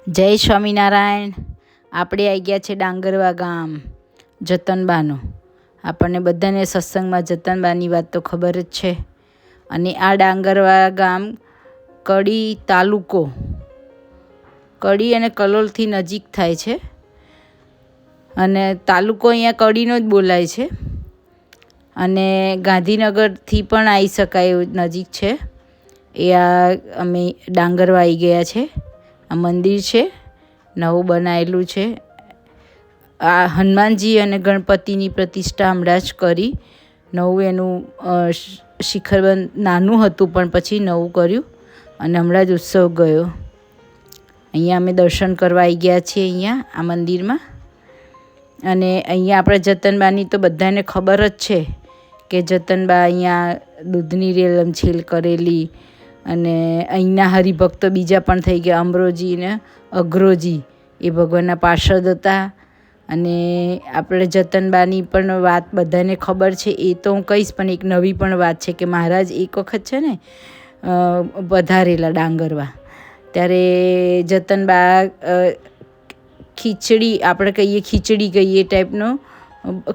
જય સ્વામિનારાયણ. આપણે આવી ગયા છે ડાંગરવા ગામ, જતનબાનું. આપણને બધાને સત્સંગમાં જતનબાની વાત તો ખબર જ છે. અને આ ડાંગરવા ગામ કડી તાલુકો, કડી અને કલોલથી નજીક થાય છે. અને તાલુકો અહીંયા કડીનો જ બોલાય છે. અને ગાંધીનગરથી પણ આવી શકાય એવું નજીક છે. એ અમે ડાંગરવા આવી ગયા છે. આ મંદિર છે, નવું બનાવેલું છે. આ હનુમાનજી અને ગણપતિની પ્રતિષ્ઠા હમણાં જ કરી. નવું એનું શિખરબંધ નાનું હતું પણ પછી નવું કર્યું અને હમણાં જ ઉત્સવ ગયો. અહીંયા અમે દર્શન કરવા આવી ગયા છીએ અહીંયા આ મંદિરમાં. અને અહીંયા આપણે જતનબાની તો બધાને ખબર જ છે કે જતનબા અહીંયા દૂધની રેલમછેલ કરેલી. અને અહીંના હરિભક્તો બીજા પણ થઈ ગયા, અમરોજી ને અઘરોજી, એ ભગવાનના પાર્ષદ હતા. અને આપણે જતનબાની પણ વાત બધાને ખબર છે, એ તો હું કહીશ, પણ એક નવી પણ વાત છે કે મહારાજ એક વખત છે ને પધારેલા ડાંગરવા, ત્યારે જતનબા ખીચડી, આપણે કહીએ ખીચડી કહીએ એ ટાઈપનો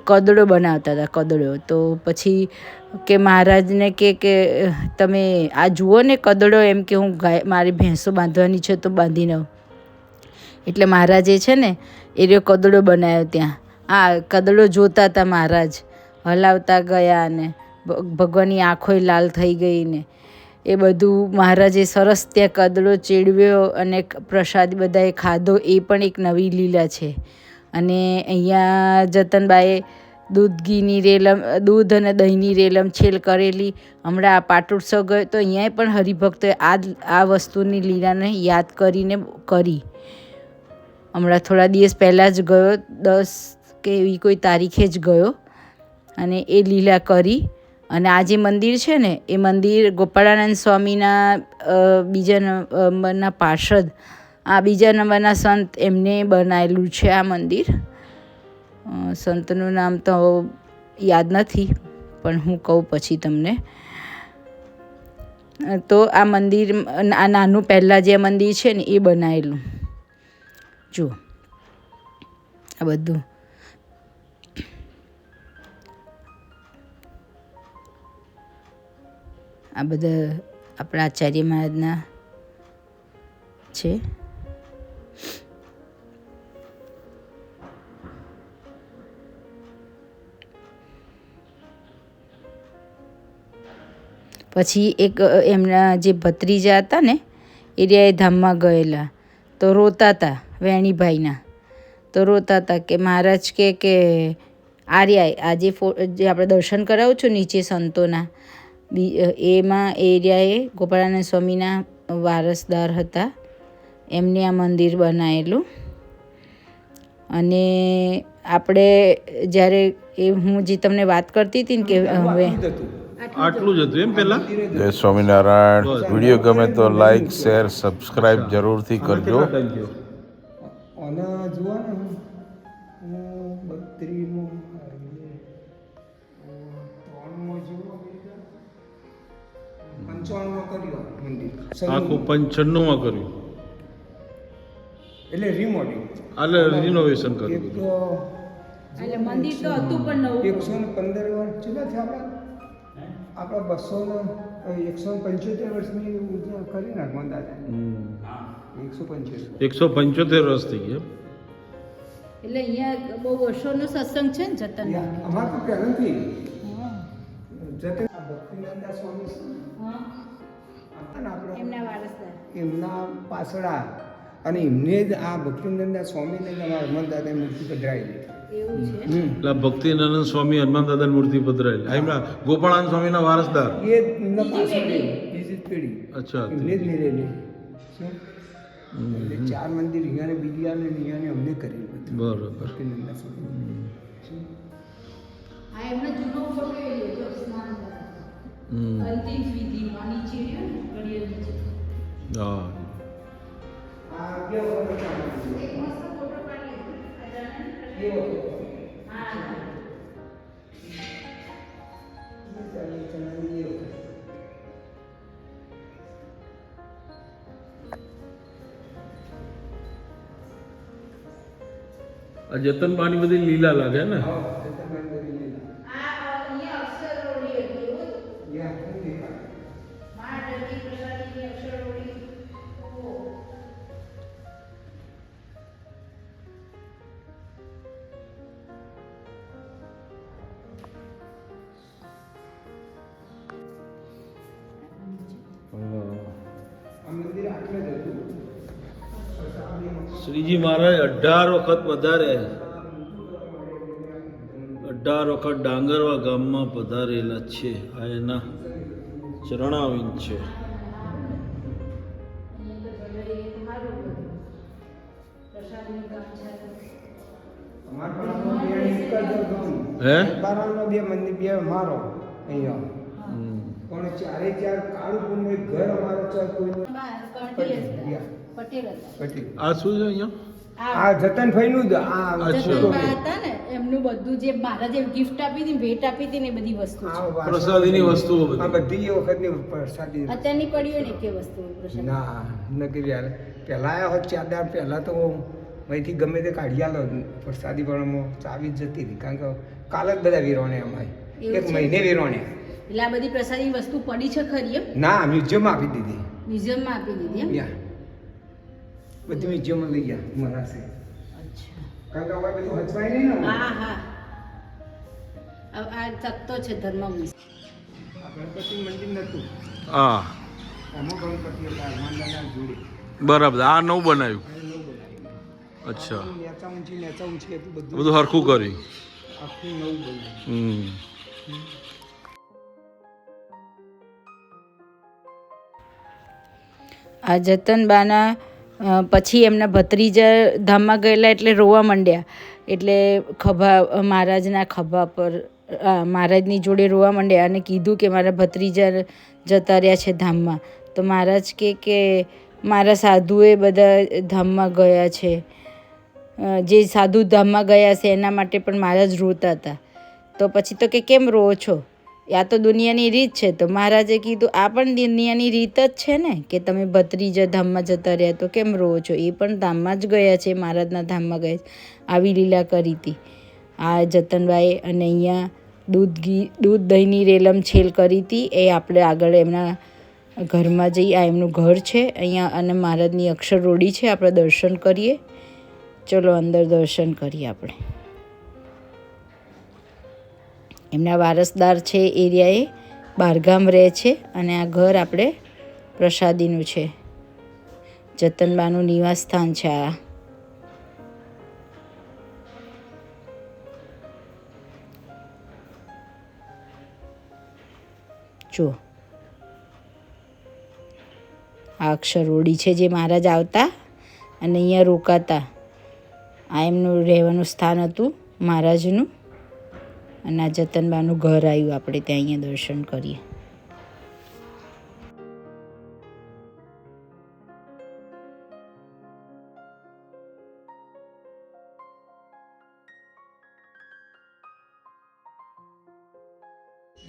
કદડો બનાવતા હતા, કદડો. તો પછી કે મહારાજને કે તમે આ જુઓ ને કદડો, એમ કે હું મારી ભેંસો બાંધવાની છે તો બાંધી નાઉં. એટલે મહારાજે છે ને એ રહ્યો કદડો બનાવ્યો ત્યાં. આ કદડો જોતા હતા મહારાજ, હલાવતા ગયા અને ભગવાનની આંખોય લાલ થઈ ગઈ ને એ બધું. મહારાજે સરસ ત્યાં કદડો ચેડવ્યો અને પ્રસાદ બધાએ ખાધો. એ પણ એક નવી લીલા છે. અને અહીંયા જતનબાએ દૂધ અને દહીંની રેલમછેલ કરેલી. હમણાં આ પાટોત્સવ ગયો તો અહીંયા પણ હરિભક્તોએ આ વસ્તુની લીલાને યાદ કરીને કરી. હમણાં થોડા દિવસ પહેલાં જ ગયો, 10 કે એવી કોઈ તારીખે જ ગયો અને એ લીલા કરી. અને આ જે મંદિર છે ને એ મંદિર ગોપાળાનંદ સ્વામીના બીજા નંબરના પાર્ષદ, આ બીજા નંબરના સંત, એમને બનાવેલું છે આ મંદિર. સંતનું નામ તો યાદ નથી, પણ હું કહું પછી તમને. તો આ મંદિર, આ નાનું પહેલાં જે મંદિર છે ને એ બનાવેલું. જુઓ આ બધું. આ બધા આપણા આચાર્ય મહારાજના છે. પછી એક એમના જે ભત્રીજા હતા ને એ રહ્યા ધામમાં ગયેલા, તો રોતા હતા વેણીભાઈના. તો રોતા હતા કે મહારાજ કે આર્યા આજે જે આપણે દર્શન કરાવું છું નીચે સંતોના, એમાં એરિયાએ ગોપાળાનંદ સ્વામીના વારસદાર હતા, એમને આ મંદિર બનાવેલું. અને આપણે જ્યારે હું જે તમને વાત કરતી હતી ને કે હવે આટલું જ હતું એમ પહેલા. જય સ્વામિનારાયણ. વિડીયો ગમે તો લાઈક, શેર, સબસ્ક્રાઇબ જરૂરથી કરજો. આના જુઓ ને, હું 32 95 કર્યો મંદિર, આખું 95 કર્યું, એટલે રિમોડિંગ, એટલે રિનોવેશન કર્યું. એટલે મંદિર તો હતું પણ નવું. 115 વર્ષ કેટલા થયા આપણા 175 વર્ષની ઉજવણી કરી નાખવા દાદા. 175 વર્ષ થઈ ગયા. એટલે અહીંયા બહુ વર્ષોનો સત્સંગ છે ને જતનબા. અમારે તો પહેલાંથી જતન ભક્તિનંદા સ્વામી એમના વારસદાર, એમના પાછળા, અને એમને જ આ ભક્તિનંદા સ્વામીને જ અમારા હનુમાન દાદાની મૂર્તિ પધરાવી. એવું છે. એટલે ભક્તિનંદન સ્વામી હનુમાન દાદાની મૂર્તિ પધરાયેલી. એમના ગોપાળાનંદ સ્વામીના વારસદાર. એ એમના પાછળ બીજી પેઢી. અચ્છા. એમને જ મેળેલી. એટલે 4 મંદિર અહીંયાને બીજાને અહીંયાને અમને કરેલું. બરોબર. ભક્તિનંદા સ્વામી. આ એમનો જૂનો ફોટો એ હતો, સ્નાન કરતા. અંતિમ વિધિમાં નીચે ઘડિયાળ નીચે. હા. આ કેવો એક મસ્ત ફોટો પાડી કેવો હા. આ જતનબાની બધી લીલા લાગે ને. શ્રીજી મહારાજ 18 વખત પધાર્યા. 18 વખત ડાંગરવા ગામમાં પધારેલા છે. આ એના ચરણાવીન છે. હે બારાનો બે મંદિર બે મારો અહીંયા પણ ચારે ચાર કાળું પૂનનું એક ઘર અમારે ચાર કોઈ પટેલ. આ શું છે અહીંયા? આ જતનભાઈનું જ આ જતનબા હતા ને એમનું બધું જે મહારાજે ગિફ્ટ આપી હતી ભેટ આપી હતી ને એ બધી વસ્તુ છે. પ્રસાદીની વસ્તુઓ બધી. આ બધી એ વખતની પ્રસાદી અત્યારની પડી હોય ને કે વસ્તુ પ્રસાદ ના નક્કી યાર પહેલાં આવ્યા હોત 4 દાડા પહેલાં તો અહીંથી ગમે તે કાઢી આલો પ્રસાદી પણ ચાવી જ જતી હતી કારણ કે કાલ જ બધા વેરવાને અમારે એક મહિને વેરવાને. એટલે આ બધી પ્રસાદની વસ્તુ પડી છે ખરી એમ? ના મ્યુઝિયમમાં આપી દીધી. મ્યુઝિયમમાં આપી દીધી એમ? યા બધી મ્યુઝિયમમાં લઈ ગયા મહારાજે. અચ્છા. કારણ કે હવે બધું હચવાય નહીં ને. હા હા આ તત્તો છે ધર્મ વિશે. આ ગણપતિ મંદિર નહોતું હા એમાં ગણપતિ હતા હનુમાનદાદા જોડે બરાબર. આ નવું બનાવ્યું. નવું બનાવ્યું. અચ્છા. નેચા ઊંચી હતું બધું બધું હરખું કર્યું. આખું નવું બન્યું. આ જતનબાના પછી એમના ભત્રીજા ધામમાં ગયેલા એટલે રોવા માંડ્યા. એટલે ખભા મહારાજના ખભા પર મહારાજની જોડે રોવા માંડ્યા અને કીધું કે મારા ભત્રીજા જતા રહ્યા છે ધામમાં. તો મહારાજ કે મારા સાધુએ બધા ધામમાં ગયા છે. જે સાધુ ધામમાં ગયા છે એના માટે પણ મહારાજ રોતા હતા. તો પછી તો કે કેમ રો છો? આ તો દુનિયાની રીત છે. તો મહારાજે કીધું આ પણ દુનિયાની રીત જ છે ને કે તમે ભત્રીજા ધામમાં જતા રહ્યા તો કેમ રો છો? એ પણ ધામમાં જ ગયા છે, મહારાજના ધામમાં ગયા છે. આવી લીલા કરી હતી આ જતનબાએ. અને અહીંયા દૂધ દહીંની રેલમ છેલ કરી હતી એ આપણે આગળ એમના ઘરમાં જઈ. આ એમનું ઘર છે અહીંયા અને મહારાજની અક્ષર રોડી છે. આપણે દર્શન કરીએ. ચલો અંદર દર્શન કરીએ આપણે. એમના વારસદાર છે એરિયાએ બહારગામ રહે છે અને આ ઘર આપણે પ્રસાદીનું છે. જતનબાનું નિવાસ સ્થાન છે આ. જુઓ આ અક્ષર રોડી છે જે મહારાજ આવતા અને અહીંયા રોકાતા. આ એમનું રહેવાનું સ્થાન હતું મહારાજનું. અને આ જતનબાનું ઘર આવ્યું. આપણે ત્યાં અહીંયા દર્શન કરીએ.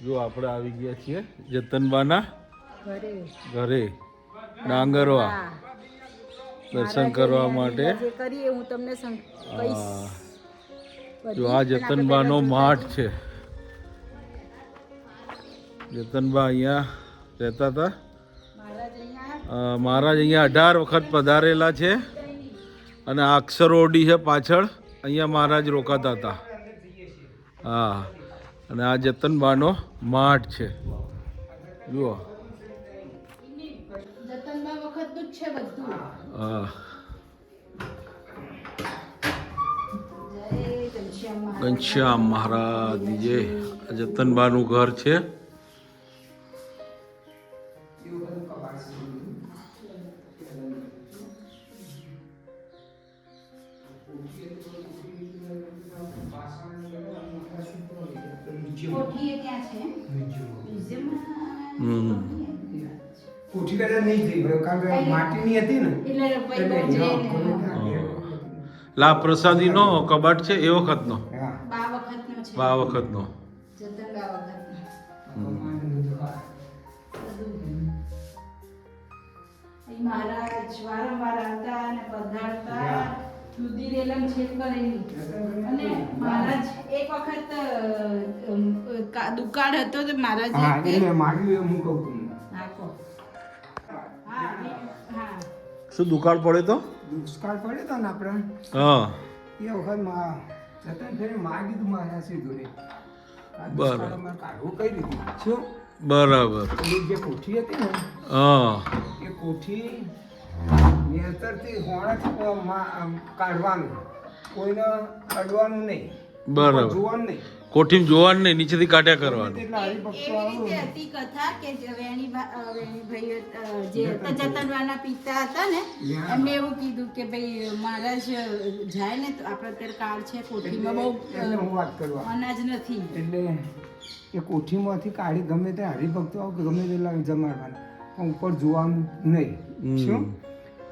જો આપણે આવી ગયા છીએ જતનબાના ઘરે ડાંગરવા દર્શન કરવા માટે. હું તમને જો આ જતનબાનો માઠ છે. જતનબા અહીંયા રહેતા હતા. મહારાજ અહીંયા 18 વખત પધારેલા છે અને આ અક્ષરોડી છે પાછળ. અહીંયા મહારાજ રોકાતા હતા. હા અને આ જતનબાનો માઠ છે. જુઓ જતનબા વખતનું જ છે બધું. હા ઘનશ્યામ મહારાજની જે જતનબાનું ઘર છે. કોઠી કદાચ નહીં થઈ કારણ કે માટીની હતી ને લા પ્રસાદીનો કબાટ છે એ વખતનો. હા બા વખતનો. મહારાજ વારંવાર આવતા અને પધારતા દૂધી રેલમ છેદ કરેલી. અને મહારાજ એક વખત દુકાળ હતો તો મહારાજ હા એટલે માગ્યું હું કહું છું નાખો. હા હા શું દુકાળ પડે તો દુષ્કાળ પડે તો ને આપણે હા એ વખત જતન ફેરે માગી તું મારા જોડે બરાબર. કાઢવું કઈ રીતે શું બરાબર પેલી જે કોઠી હતી ને હા એ કોઠી નેતરથી હોણાથી કાઢવાનું કોઈને અડવાનું નહીં બરાબર. જોવાનું નહીં કોઠીમ જોવાનું નહીં નીચેથી કાઢ્યા કરવાનું એટલા હરિભક્તો એવી રીતે હતી કથા કે જે વેણીભાઈ જે જતનવાના પિતા હતા ને એમને એવું કીધું કે ભાઈ મહારાજ જાય ને તો આપણે અત્યારે કાળ છે કોઠીમાં એટલે હું બહુ વાત કરવા અનાજ નથી એટલે એ કોઠીમાંથી કાઢી ગમે તે હરિભક્તો આવ કે ગમે તેટલા જમાડવાના પણ ઉપર જોવાનું નહીં શું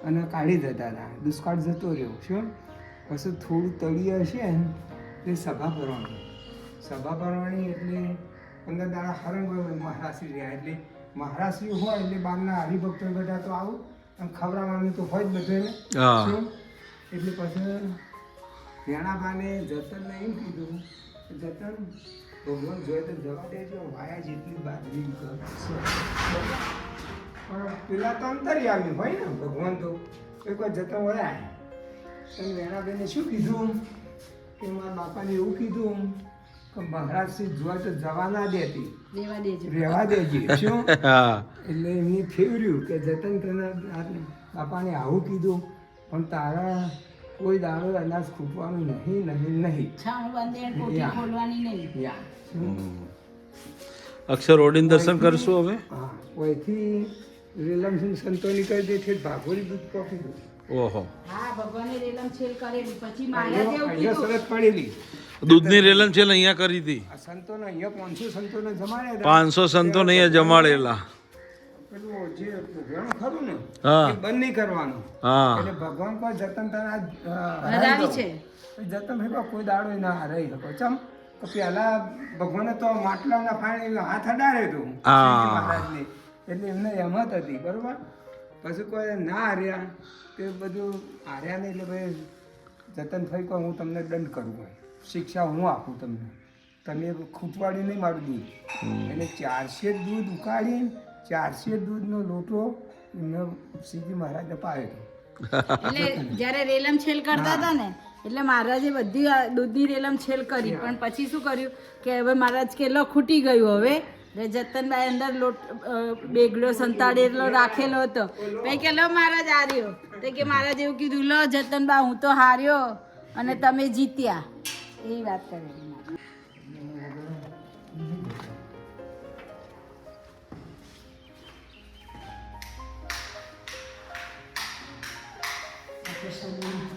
અને કાઢી દેતા હતા દુષ્કાળ જતો રહ્યો શું પછી થોડું તળિયે હશે ને તે સભા કરવાની સભા કરવાની એટલે 15 દાડા હરણ મહારાષ્ટ્રી રહ્યા એટલે મહારાષ્ટ્રી હોય એટલે બહારના હરિભક્તો બધા તો આવું અને ખવડાવવાનું તો હોય જ બધાને હા. શું એટલે પછી વેણાબાને જતનને એમ કીધું કે જતન ભગવાન જોઈએ તો જવા દેજો વાયા જેટલી બાજરી કરશે પણ પેલા તો અંતર્યામી હોય ને ભગવાન તો એ કોઈ જતન વળ્યા અને વેણાબેને શું કીધું કે મારા બાપાને એવું કીધું કે મહારાજથી જોવા તો જવા ના દેતી રહેવા દેજો રહેવા દેજે શું હા એટલે એમને ફેવર્યું કે જતન તને બાપાને આવું કીધું પણ તારા કોઈ દાડો અનાજ ખૂટવાનું નહીં છાણ બાંધે કોઠી યા. ખોલવાની નહીં યા શું? અક્ષર ઓડીને દર્શન કરશું હવે હા ઓયથી રેલમસિંહ સંતોની કરી દે છે ભાગોરી દૂધ કોફી દૂધ ઓહો હા ભગવાને રેલમ છેલ કરેલી પછી મહારાજે એવું અહીંયા કીધું સરસ પડેલી દૂધની રેલમ છે અહીંયા કરી હતી આ સંતોને અહીંયા 500 સંતોને જમાડ્યા 500 સંતો ને અહીંયા જમાડેલા પેલું જે ઘણું ખરું ને હા. એ બંધ નહીં કરવાનું હા એટલે ભગવાન કોઈ જતન તને હરાવી છે. જતન હેકો કોઈ દાડો ના હરાઈ શકો ચમ તો પહેલા ભગવાને તો માટલાના ફાણે હાથ અડાડે તું હા. શ્રીજી મહારાજને એટલે એમને હેમત હતી બરોબર પછી કોઈ ના હાર્યા તે બધું હાર્યા નહીં એટલે ભાઈ જતન થઈ કહો હું તમને દંડ કરું ભાઈ શિક્ષા હું આપું તમને તમે ખૂટવાડી નહીં મારું દૂધ એટલે 400 દૂધ ઉકાળી 400 દૂધનો લોટો એમને શ્રીજી મહારાજને પાયો હતો એટલે જ્યારે રેલમ છેલ કરતા હતા ને એટલે મહારાજે બધી આ દૂધની રેલમ છેલ કરી પણ પછી શું કર્યું કે હવે મહારાજ કેલો ખૂટી ગયું હવે એટલે જતનભાઈ અંદર લોટ બેગડો સંતાડેલો રાખેલો હતો પછી કે લો મહારાજ હાર્યો તો કે મહારાજ એવું કીધું લો જતનબા હું તો હાર્યો અને તમે જીત્યા એવી વાત કરેલી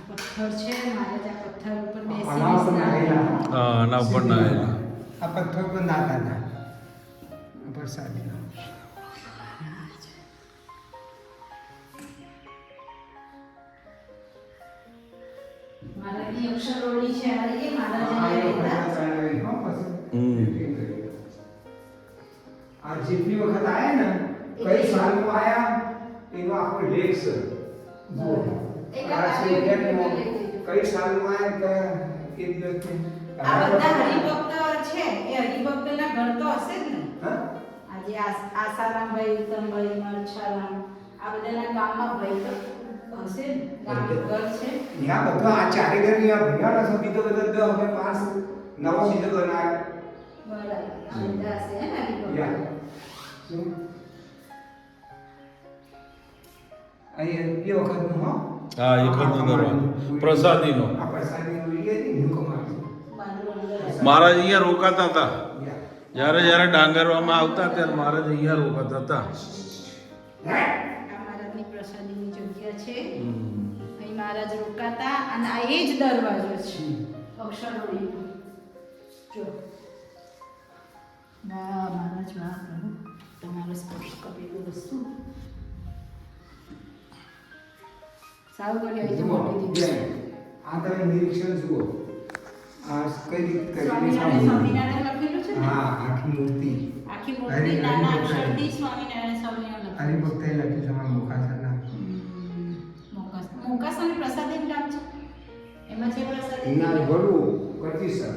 પથ્થર છે મહારાજ આ પથ્થર ઉપર આના ઉપર નાયેલા. હા આના ઉપર ના આવેલા આ પથ્થર પર નાતા હતા વરસાદના મહારાજની અક્ષરોળી છે આ એ મહારાજ અહીંયા રહેતા. આ જેટલી વખત આયા ને કઈ સાલમાં આયા એનો આખો લેખ છે જુઓ. આ શેઠિયાનો કઈ સાલમાં આયા કે દિવસ આ બધા હરિભક્ત છે એ હરિભક્તના ઘર તો હશે જ ને હા આજે આસારામભાઈ ઉત્તમભાઈ મરછારામ આ બધાના ગામમાં ભાઈ તો હશે ને ગામ ઘર છે ત્યાં બધા આ ચારે ઘર અહીંયા ભણ્યા છે બીજો બધા હવે 5 નવો બીજો બનાવ્યો બરાબર આ બધા હશે હે ને હરિભક્ત યા શું અહીંયા એ વખતનું હો હા એ ખતમ કરવાનું પ્રસાદીનો આ પ્રસાદીનો વિડીયો હતી હું કમાડું બાંધો અંદર હશે. મહારાજ અહીંયા રોકાતા હતા યા જ્યારે ડાંગરવામાં આવતા ત્યારે મહારાજ અહીંયા રોકાતા હતા આ મહારાજની પ્રસાદીની જગ્યા છે અહીં મહારાજ રોકાતા અને આ એ જ દરવાજો છે અક્ષરોળીનો જો વાહ મહારાજ વાહ પ્રભુ તમારો સ્પર્શ કરેલું વસ્તુ સારું કર્યું અહીં તો મોટી દીધી આ તમે નિરીક્ષણ જુઓ આ કઈ રીત સ્વામિનારાયણ કરી સ્વામિનારાયણ લખેલું છે ને હા આખી મૂર્તિ આખી મૂર્તિ નાના અક્ષરથી સ્વામિનારાયણ સ્વામિનારાયણ લખેલું હરિભક્તે લખ્યું છે અમારા મુખાસરના મોકાસ અને પ્રસાદી નામ છે ના વડું કરતી સર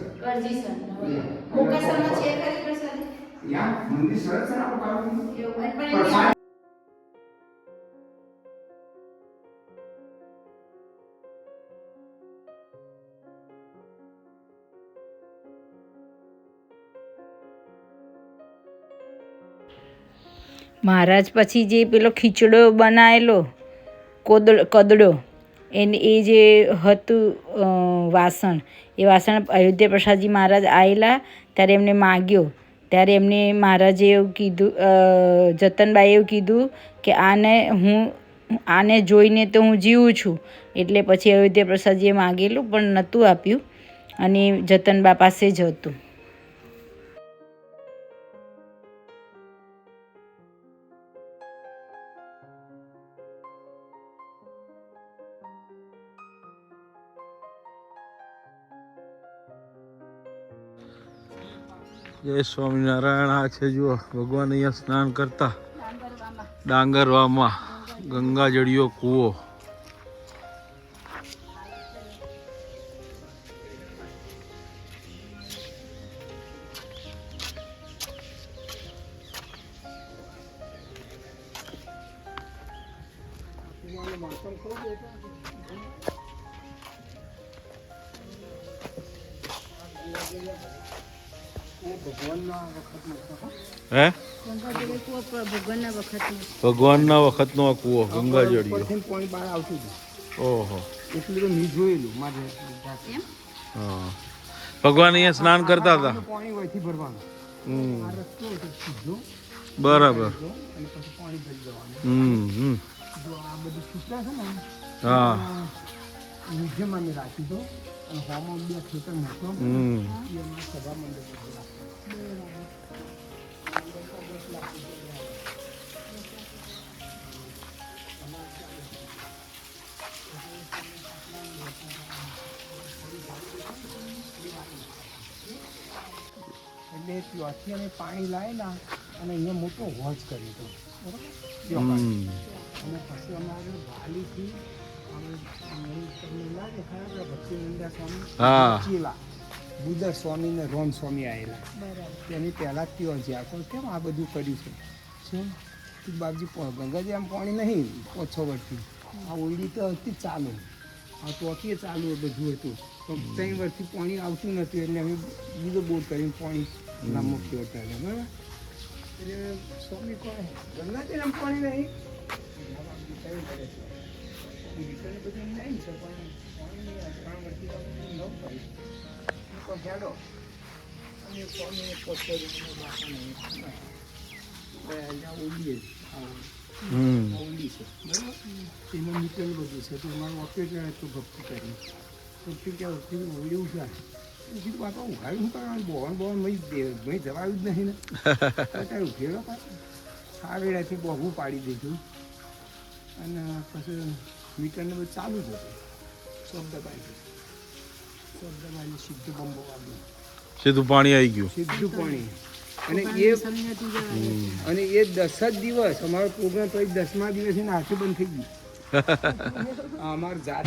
યા મંદિર સરસ છે આપણું મહારાજ પછી જે પેલો ખીચડો બનાવેલો કદડો એ જે હતું વાસણ એ વાસણ અયોધ્યા પ્રસાદજી મહારાજ આવેલા ત્યારે એમને માગ્યો ત્યારે એમને મહારાજે એવું કીધું જતનબાએ એવું કીધું કે આને જોઈને તો હું જીવું છું એટલે પછી અયોધ્યા પ્રસાદજીએ માગેલું પણ નહોતું આપ્યું અને જતનબા પાસે જ હતું. જય સ્વામિનારાયણ. આ છે જુઓ ભગવાન અહીંયા સ્નાન કરતા ડાંગરવામાં ગંગાજળિયો કૂવો. હે ભગવાનના વખતનો આ કૂવો ગંગાજળિયો. પાણી બહાર આવતું હતું ઓહો. એટલું તો મેં જોયેલું મારે. હા ભગવાન અહીંયા સ્નાન કરતા હતા. પાણી વહીથી ભરવાનું. આ રસ્તો હતો સીધો બરાબર. અને પછી પાણી ભરી જવાનું. જો આ બધું સૂચના છે ને હા મ્યુઝિયમ અમે રાખી દો અને હોમાં બે ખેતર મૂકો એમાં સભા મંડળ એટલે ત્યાંથી અમે પાણી લાવેલા અને અહીંયા મોટો વોચ કર્યો હતો બરાબર. અને પછી અમારે વાલીથી તમને ના દેખાય ભક્તિનંદા સ્વામી ચીલા બુદર સ્વામી ને રોમ સ્વામી આવેલા તેની પહેલાં ત્યાં જ્યાં પણ કેમ આ બધું કર્યું છે શું બાપજી ગંગાજી આમ પાણી નહીં 5-6 વર્ષથી આ ઓઈડી તો હતી ચાલુ આ ટોકીએ ચાલુ બધું હતું પણ 3 વર્ષથી પાણી આવતું નથી એટલે અમે બીજો બોર કરીને પાણી લાંબો ખેડતા હતા બરાબર. એટલે સ્વામી કોણ ગંગાજી આમ પાણી નહીં બધું નહીં છે પણ પાણી 3 વર્ષથી ન પડ્યું ખેડો અને સ્વામી પોસ્ટરી ઓલી છે બરાબર. એમાં મીટર બધું છે તો અમારું ઓપરેટર તો ભક્તિ કરી તો કેવું કીધું ઓળ્યું છે કીધું બાપા ઉઘાડ્યું કરવાનું બોવન ભાઈ જવાયું જ નહીં ને કાંઈ ઉઘેડો આ વેળાથી બહુ પાડી દીધું અને પછી મીટરને બધું ચાલુ જ હતું. શબ્દબાઈ સીધું બંબો વાગ્યું સીધું પાણી આવી ગયું સીધું પાણી. અને એ 10 જ દિવસ અમારો પ્રોગ્રામ તો 10મા દિવસે આંખે બંધ થઈ ગઈ અમારું જાત